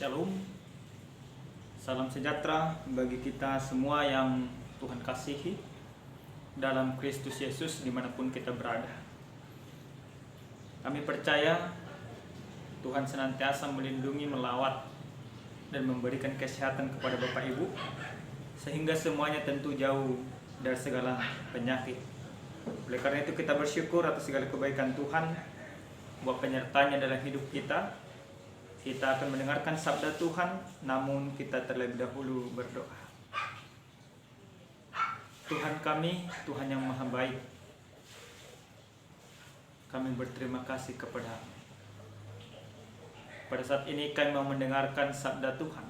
Shalom, salam sejahtera bagi kita semua yang Tuhan kasihi dalam Kristus Yesus dimanapun kita berada. Kami percaya Tuhan senantiasa melindungi, melawat, dan memberikan kesehatan kepada Bapak Ibu, sehingga semuanya tentu jauh dari segala penyakit. Oleh karena itu kita bersyukur atas segala kebaikan Tuhan, bahwa penyertanya dalam hidup kita. Kita akan mendengarkan sabda Tuhan, namun kita terlebih dahulu berdoa. Tuhan kami, Tuhan yang maha baik, kami berterima kasih kepada-Mu. Pada saat ini kami mau mendengarkan sabda Tuhan.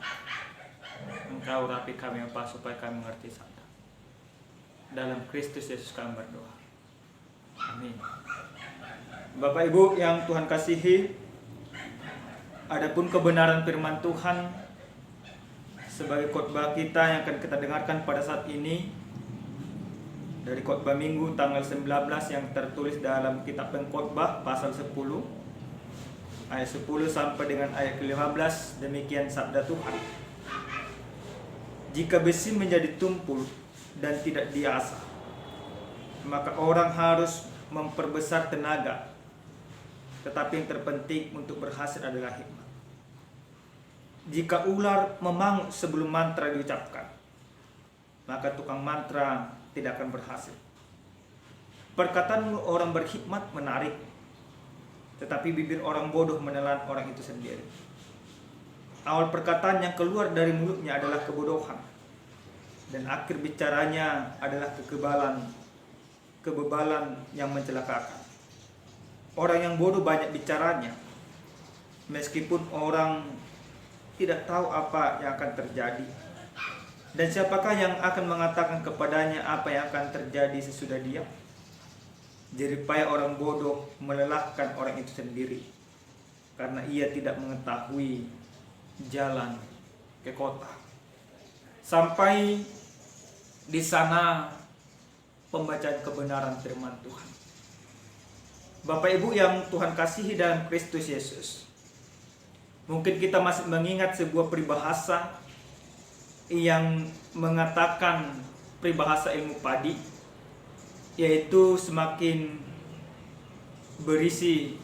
Engkau rapi kami apa supaya kami mengerti sabda. Dalam Kristus Yesus kami berdoa. Amin. Bapak Ibu yang Tuhan kasihi, adapun kebenaran firman Tuhan sebagai khotbah kita yang akan kita dengarkan pada saat ini dari khotbah Minggu tanggal 19 yang tertulis dalam kitab Pengkhotbah pasal 10 ayat 10 sampai dengan ayat ke-15. Demikian sabda Tuhan. Jika besi menjadi tumpul dan tidak diasah, maka orang harus memperbesar tenaga, tetapi yang terpenting untuk berhasil adalah hikmat. Jika ular memangut sebelum mantra diucapkan, maka tukang mantra tidak akan berhasil. Perkataan orang berhikmat menarik, tetapi bibir orang bodoh menelan orang itu sendiri. Awal perkataan yang keluar dari mulutnya adalah kebodohan, dan akhir bicaranya adalah kebebalan yang mencelakakan. Orang yang bodoh banyak bicaranya, meskipun orang tidak tahu apa yang akan terjadi. Dan siapakah yang akan mengatakan kepadanya apa yang akan terjadi sesudah dia? Jeripaya orang bodoh melelahkan orang itu sendiri, karena ia tidak mengetahui jalan ke kota. Sampai di sana pembacaan kebenaran firman Tuhan. Bapak Ibu yang Tuhan kasihi dalam Kristus Yesus, mungkin kita masih mengingat sebuah peribahasa yang mengatakan, peribahasa ilmu padi, yaitu semakin berisi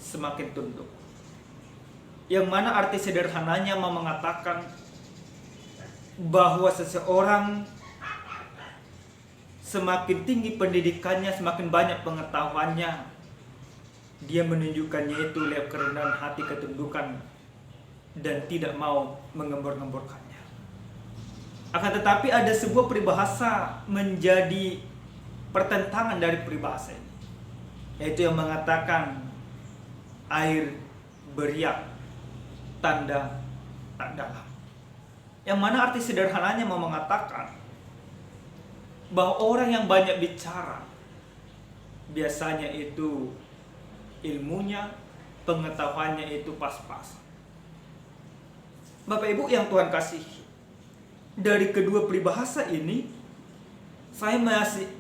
semakin tunduk. Yang mana arti sederhananya mau mengatakan bahwa seseorang semakin tinggi pendidikannya, semakin banyak pengetahuannya, dia menunjukkannya itu lewat kerendahan hati, ketundukan, dan tidak mau menggembor-gemborkannya. Akan tetapi ada sebuah peribahasa menjadi pertentangan dari peribahasa ini, yaitu yang mengatakan air beriak, tanda tak dalam. Yang mana arti sederhananya mau mengatakan bahwa orang yang banyak bicara biasanya itu ilmunya, pengetahuannya itu pas-pas. Bapak Ibu yang Tuhan kasihi, dari kedua peribahasa ini saya masih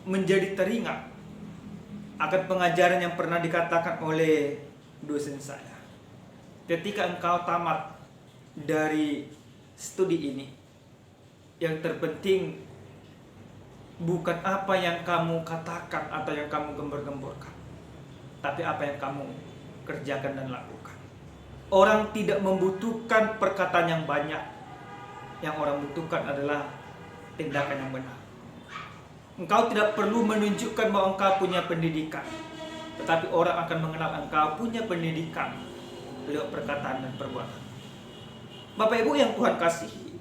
menjadi teringat akan pengajaran yang pernah dikatakan oleh dosen saya. Ketika engkau tamat dari studi ini, yang terpenting bukan apa yang kamu katakan atau yang kamu gembor-gemborkan, tapi apa yang kamu kerjakan dan lakukan. Orang tidak membutuhkan perkataan yang banyak. Yang orang butuhkan adalah tindakan yang benar. Engkau tidak perlu menunjukkan bahwa engkau punya pendidikan, tetapi orang akan mengenal engkau punya pendidikan lewat perkataan dan perbuatan. Bapak Ibu yang Tuhan kasihi,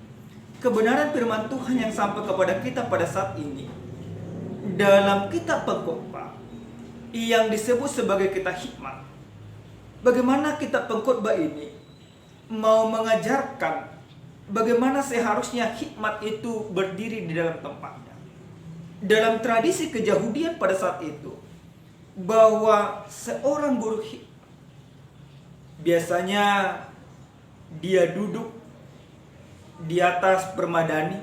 kebenaran firman Tuhan yang sampai kepada kita pada saat ini dalam kitab Pengkhotbah yang disebut sebagai kitab hikmat. Bagaimana kitab Pengkhotbah ini mau mengajarkan bagaimana seharusnya hikmat itu berdiri di dalam tempatnya. Dalam tradisi keyahudian pada saat itu, bahwa seorang guru hikmat biasanya dia duduk di atas permadani,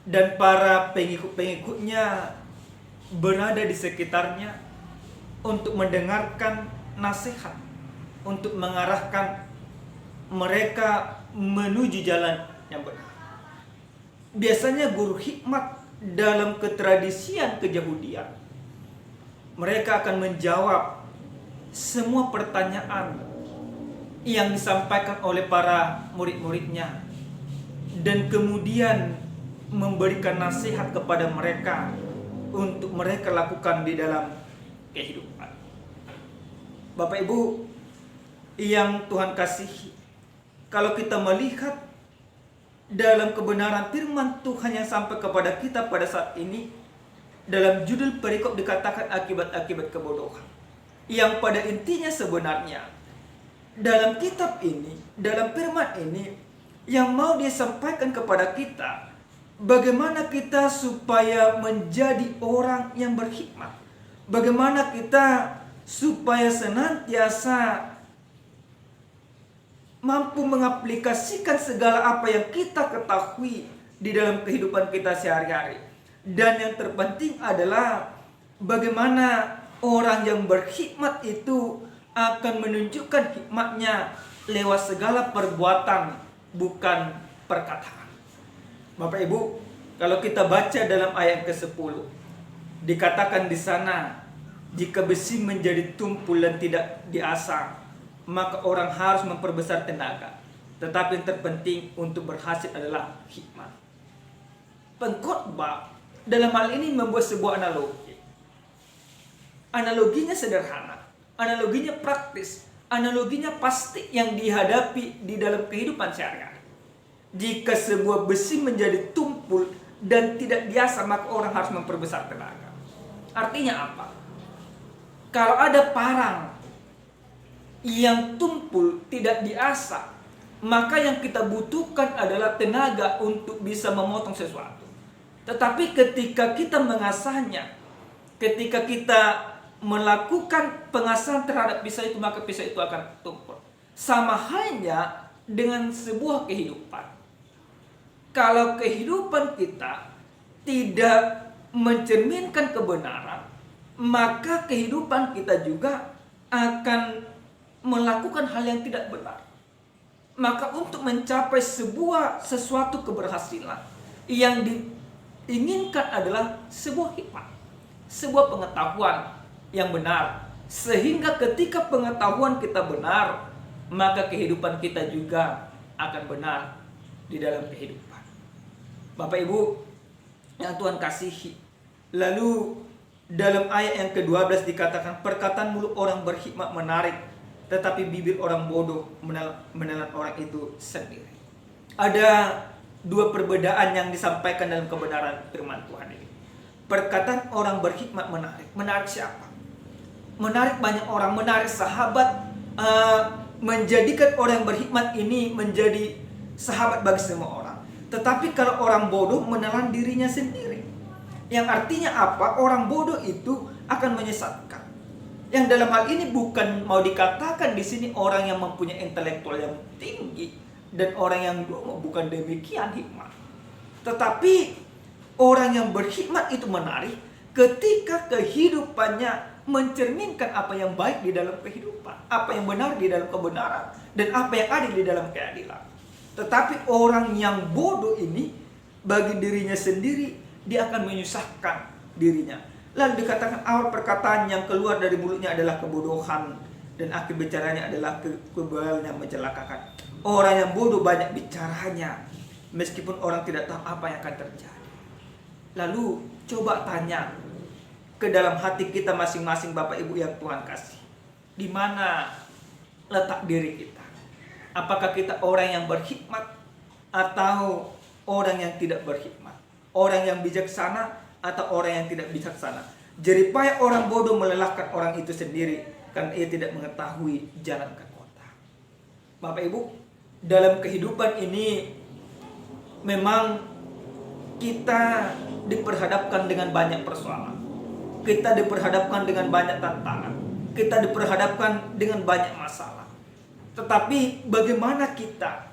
dan para pengikut-pengikutnya berada di sekitarnya untuk mendengarkan nasihat, untuk mengarahkan mereka menuju jalan yang benar. Biasanya guru hikmat dalam ketradisian keyahudian, mereka akan menjawab semua pertanyaan yang disampaikan oleh para murid-muridnya, dan kemudian memberikan nasihat kepada mereka untuk mereka lakukan di dalam kehidupan. Bapak Ibu yang Tuhan kasihi, kalau kita melihat dalam kebenaran firman Tuhan yang sampai kepada kita pada saat ini, dalam judul perikop dikatakan akibat-akibat kebodohan, yang pada intinya sebenarnya dalam kitab ini, dalam firman ini, yang mau disampaikan kepada kita, bagaimana kita supaya menjadi orang yang berhikmat, bagaimana kita supaya senantiasa mampu mengaplikasikan segala apa yang kita ketahui di dalam kehidupan kita sehari-hari. Dan yang terpenting adalah bagaimana orang yang berhikmat itu akan menunjukkan hikmatnya lewat segala perbuatan, bukan perkataan. Bapak Ibu, kalau kita baca dalam ayat ke-10, dikatakan di sana, jika besi menjadi tumpul dan tidak diasah, maka orang harus memperbesar tenaga. Tetapi yang terpenting untuk berhasil adalah hikmat. Pengkhotbah dalam hal ini membuat sebuah analogi. Analoginya sederhana, analoginya praktis, analoginya pasti yang dihadapi di dalam kehidupan sehari-hari. Jika sebuah besi menjadi tumpul dan tidak diasah, maka orang harus memperbesar tenaga. Artinya apa? Kalau ada parang yang tumpul tidak diasah, maka yang kita butuhkan adalah tenaga untuk bisa memotong sesuatu. Tetapi ketika kita mengasahnya, ketika kita melakukan pengasahan terhadap pisau itu, maka pisau itu akan tumpul. Sama halnya dengan sebuah kehidupan. Kalau kehidupan kita tidak mencerminkan kebenaran, maka kehidupan kita juga akan melakukan hal yang tidak benar. Maka untuk mencapai sesuatu keberhasilan, yang diinginkan adalah sebuah hikmat, sebuah pengetahuan yang benar. Sehingga ketika pengetahuan kita benar, maka kehidupan kita juga akan benar di dalam kehidupan. Bapak Ibu yang Tuhan kasihi, lalu dalam ayat yang ke-12 dikatakan, perkataan mulut orang berhikmat menarik, tetapi bibir orang bodoh menelan orang itu sendiri. Ada dua perbedaan yang disampaikan dalam kebenaran firman Tuhan ini. Perkataan orang berhikmat menarik. Menarik siapa? Menarik banyak orang, menarik sahabat, menjadikan orang yang berhikmat ini menjadi sahabat bagi semua orang. Tetapi kalau orang bodoh menelan dirinya sendiri. Yang artinya apa? Orang bodoh itu akan menyesatkan. Yang dalam hal ini bukan mau dikatakan di sini orang yang mempunyai intelektual yang tinggi dan orang yang dungu, bukan demikian hikmat. Tetapi orang yang berhikmat itu menarik ketika kehidupannya mencerminkan apa yang baik di dalam kehidupan, apa yang benar di dalam kebenaran, dan apa yang adil di dalam keadilan. Tetapi orang yang bodoh ini, bagi dirinya sendiri, dia akan menyusahkan dirinya. Lalu dikatakan awal perkataan yang keluar dari mulutnya adalah kebodohan, dan akhir bicaranya adalah kebenaran yang mencelakakan. Orang yang bodoh banyak bicaranya, meskipun orang tidak tahu apa yang akan terjadi. Lalu coba tanya ke dalam hati kita masing-masing, Bapak Ibu yang Tuhan kasih. Di mana letak diri kita? Apakah kita orang yang berhikmat atau orang yang tidak berhikmat? Orang yang bijaksana atau orang yang tidak bijaksana? Jeripaya orang bodoh melelahkan orang itu sendiri, karena ia tidak mengetahui jalan ke kota. Bapak Ibu, dalam kehidupan ini memang kita diperhadapkan dengan banyak persoalan. Kita diperhadapkan dengan banyak tantangan. Kita diperhadapkan dengan banyak masalah. Tetapi bagaimana kita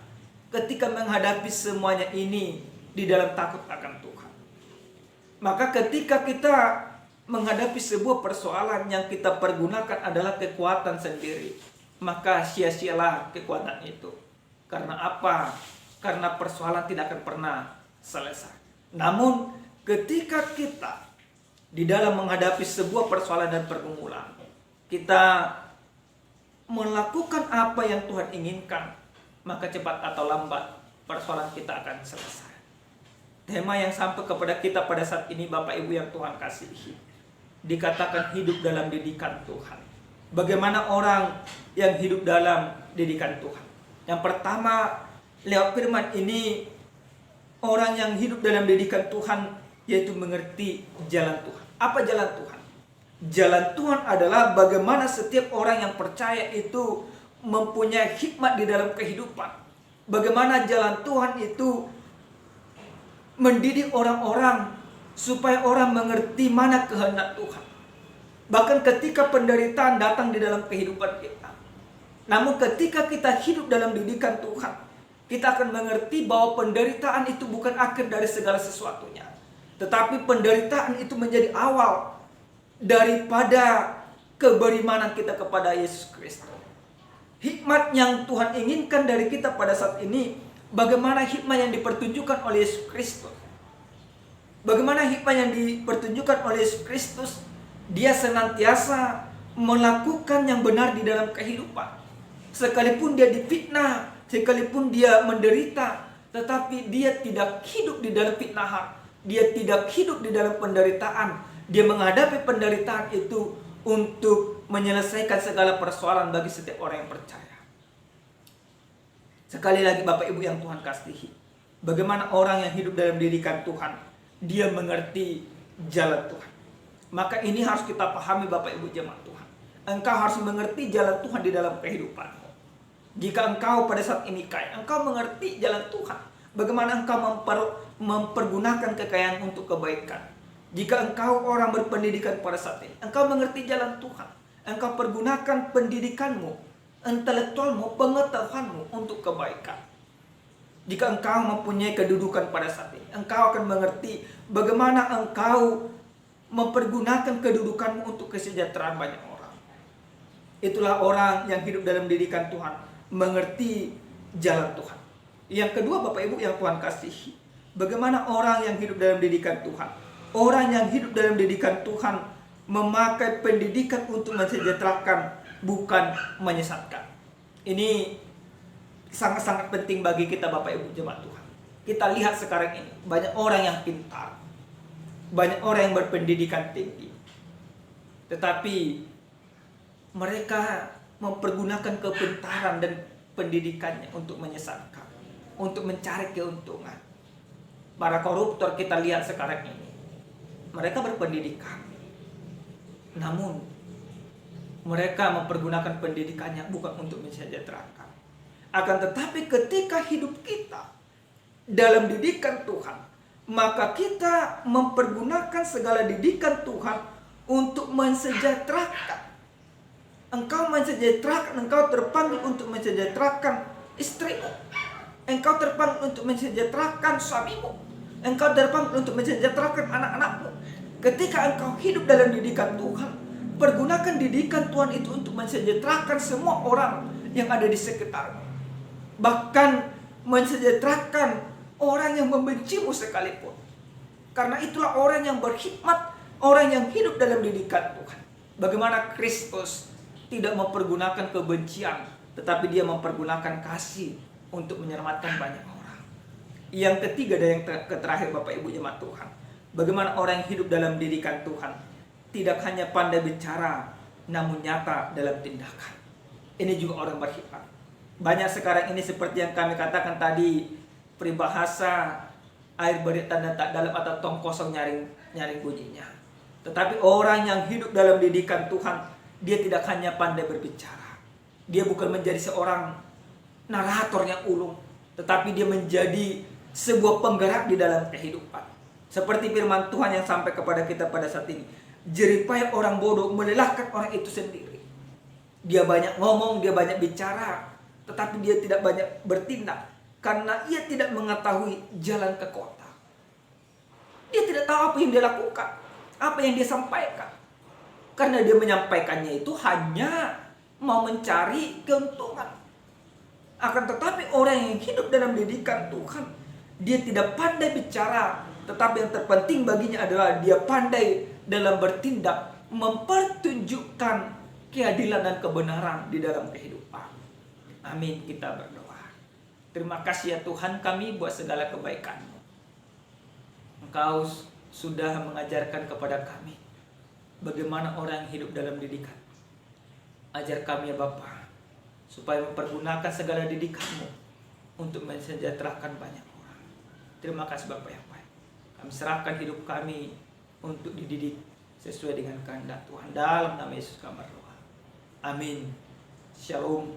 ketika menghadapi semuanya ini di dalam takut akan Tuhan? Maka ketika kita menghadapi sebuah persoalan yang kita pergunakan adalah kekuatan sendiri, maka sia-sialah kekuatan itu. Karena apa? Karena persoalan tidak akan pernah selesai. Namun ketika kita di dalam menghadapi sebuah persoalan dan pergumulan, kita melakukan apa yang Tuhan inginkan, maka cepat atau lambat persoalan kita akan selesai. Tema yang sampai kepada kita pada saat ini, Bapak Ibu yang Tuhan kasihi, dikatakan hidup dalam didikan Tuhan. Bagaimana orang yang hidup dalam didikan Tuhan? Yang pertama, lewat firman ini, orang yang hidup dalam didikan Tuhan yaitu mengerti jalan Tuhan. Apa jalan Tuhan? Jalan Tuhan adalah bagaimana setiap orang yang percaya itu mempunyai hikmat di dalam kehidupan. Bagaimana jalan Tuhan itu mendidik orang-orang supaya orang mengerti mana kehendak Tuhan. Bahkan ketika penderitaan datang di dalam kehidupan kita, namun ketika kita hidup dalam didikan Tuhan, kita akan mengerti bahwa penderitaan itu bukan akhir dari segala sesuatunya, tetapi penderitaan itu menjadi awal daripada keberimanan kita kepada Yesus Kristus. Hikmat yang Tuhan inginkan dari kita pada saat ini, bagaimana hikmat yang dipertunjukkan oleh Yesus Kristus. Bagaimana hikmat yang dipertunjukkan oleh Yesus Kristus? Dia senantiasa melakukan yang benar di dalam kehidupan. Sekalipun dia difitnah, sekalipun dia menderita, tetapi dia tidak hidup di dalam fitnahan. Dia tidak hidup di dalam penderitaan. Dia menghadapi penderitaan itu untuk menyelesaikan segala persoalan bagi setiap orang yang percaya. Sekali lagi Bapak Ibu yang Tuhan kasihi, bagaimana orang yang hidup dalam didikan Tuhan, dia mengerti jalan Tuhan. Maka ini harus kita pahami Bapak Ibu jemaat Tuhan. Engkau harus mengerti jalan Tuhan di dalam kehidupanmu. Jika engkau pada saat ini kaya, engkau mengerti jalan Tuhan. Bagaimana engkau mempergunakan kekayaan untuk kebaikan. Jika engkau orang berpendidikan pada saat ini, engkau mengerti jalan Tuhan. Engkau pergunakan pendidikanmu, intelektualmu, pengetahuanmu untuk kebaikan. Jika engkau mempunyai kedudukan pada saat ini, engkau akan mengerti bagaimana engkau mempergunakan kedudukanmu untuk kesejahteraan banyak orang. Itulah orang yang hidup dalam didikan Tuhan, mengerti jalan Tuhan. Yang kedua Bapak Ibu yang Tuhan kasihi, bagaimana orang yang hidup dalam didikan Tuhan. Orang yang hidup dalam didikan Tuhan memakai pendidikan untuk mensejahterakan, bukan menyesatkan. Ini sangat-sangat penting bagi kita Bapak Ibu jemaat Tuhan. Kita lihat sekarang ini, banyak orang yang pintar, banyak orang yang berpendidikan tinggi, tetapi mereka mempergunakan kepintaran dan pendidikannya untuk menyesatkan, untuk mencari keuntungan. Para koruptor kita lihat sekarang ini, mereka berpendidikan, namun mereka mempergunakan pendidikannya bukan untuk mensejahterakan. Akan tetapi ketika hidup kita dalam didikan Tuhan, maka kita mempergunakan segala didikan Tuhan untuk mensejahterakan. Engkau mensejahterakan, engkau terpanggil untuk mensejahterakan istrimu. Engkau terpanggil untuk mensejahterakan suamimu. Engkau terpanggil untuk mensejahterakan anak-anakmu. Ketika engkau hidup dalam didikan Tuhan, pergunakan didikan Tuhan itu untuk mensejahterakan semua orang yang ada di sekitarmu. Bahkan mensejahterakan orang yang membencimu sekalipun. Karena itulah orang yang berkhidmat, orang yang hidup dalam didikan Tuhan. Bagaimana Kristus tidak mempergunakan kebencian, tetapi dia mempergunakan kasih untuk menyelamatkan banyak orang. Yang ketiga dan yang terakhir Bapak Ibu jemaat Tuhan, bagaimana orang yang hidup dalam didikan Tuhan tidak hanya pandai bicara, namun nyata dalam tindakan. Ini juga orang berkhidmat. Banyak sekarang ini seperti yang kami katakan tadi, peribahasa air berita dan tak dalam atau tong kosong nyaring bunyinya. Tetapi orang yang hidup dalam didikan Tuhan, dia tidak hanya pandai berbicara. Dia bukan menjadi seorang narator yang ulung, tetapi dia menjadi sebuah penggerak di dalam kehidupan. Seperti firman Tuhan yang sampai kepada kita pada saat ini. Jeripaya orang bodoh melelahkan orang itu sendiri. Dia banyak ngomong, dia banyak bicara, tetapi dia tidak banyak bertindak. Karena ia tidak mengetahui jalan ke kota. Dia tidak tahu apa yang dia lakukan, apa yang dia sampaikan. Karena dia menyampaikannya itu hanya mau mencari keuntungan. Akan tetapi orang yang hidup dalam didikan Tuhan, dia tidak pandai bicara, tetapi yang terpenting baginya adalah dia pandai dalam bertindak, mempertunjukkan keadilan dan kebenaran di dalam kehidupan. Amin, kita berdoa. Terima kasih ya Tuhan kami buat segala kebaikan-Mu. Engkau sudah mengajarkan kepada kami bagaimana orang hidup dalam didikan. Ajar kami ya Bapa, supaya mempergunakan segala didikan-Mu untuk mensejahterakan banyak orang. Terima kasih Bapa yang baik. Kami serahkan hidup kami untuk dididik sesuai dengan kehendak Tuhan. Dalam nama Yesus kami berdoa. Amin. Shalom.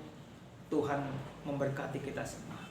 Tuhan memberkati kita semua.